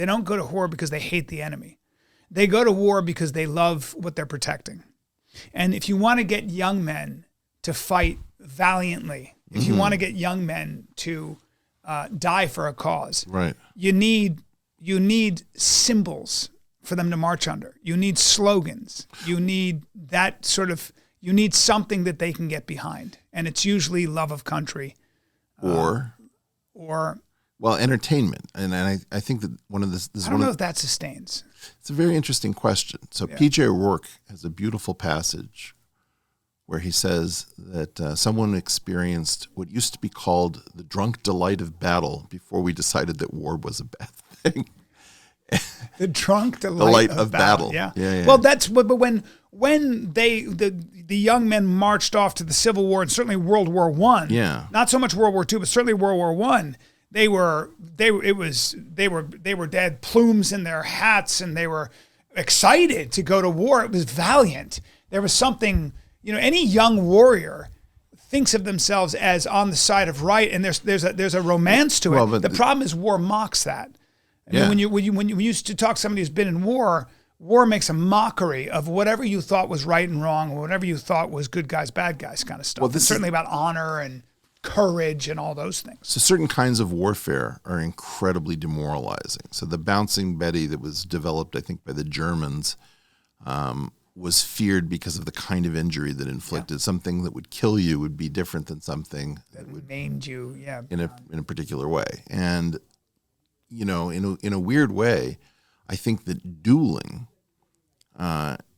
They don't go to war because they hate the enemy. They go to war because they love what they're protecting. And if you want to get young men to fight valiantly, if you want to get young men to die for a cause, right, you need symbols for them to march under. You need slogans. You need that sort of, you need something that they can get behind. And it's usually love of country. Or well, entertainment. And I think that one of this I don't know if that sustains. It's a very interesting question. So P.J. O'Rourke has a beautiful passage where he says that someone experienced what used to be called the drunk delight of battle before we decided that war was a bad thing. The drunk delight of battle. Yeah. Well, that's but when the young men marched off to the Civil War and certainly World War I. Yeah. Not so much World War II, but certainly World War I. They had plumes in their hats and they were excited to go to war. It was valiant. There was something, any young warrior thinks of themselves as on the side of right, and there's a romance to it. The problem is war mocks that. When you used to talk to somebody who's been in war makes a mockery of whatever you thought was right and wrong, or whatever you thought was good guys, bad guys kind of stuff. Well, it's certainly about honor and courage and all those things. So certain kinds of warfare are incredibly demoralizing. So the bouncing Betty that was developed, I think, by the Germans was feared because of the kind of injury that inflicted. Something that would kill you would be different than something that would maimed you in a particular way. And in a weird way, I think that dueling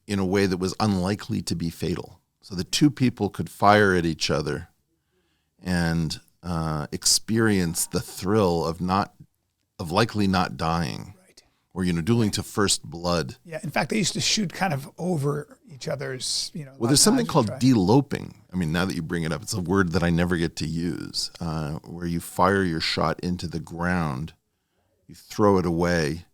in a way that was unlikely to be fatal. So the two people could fire at each other and experience the thrill of likely not dying, right? Or dueling to first blood. Yeah, in fact, they used to shoot kind of over each other's. Well, there's something called deloping. I mean, now that you bring it up, it's a word that I never get to use, where you fire your shot into the ground, you throw it away,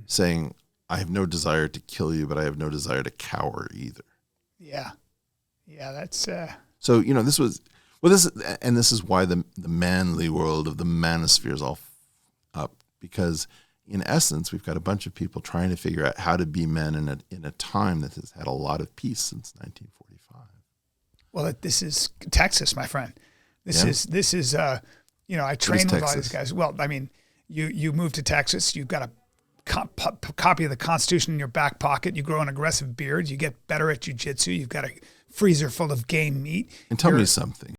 saying, "I have no desire to kill you, but I have no desire to cower either." Yeah, that's. So this was. Well, this is why the manly world of the manosphere is all up, because in essence we've got a bunch of people trying to figure out how to be men in a time that has had a lot of peace since 1945. Well, this is Texas, my friend. This is I train with all these guys. Well, I mean, you move to Texas, you've got a copy of the Constitution in your back pocket. You grow an aggressive beard. You get better at jiu-jitsu. You've got a freezer full of game meat. And tell me something.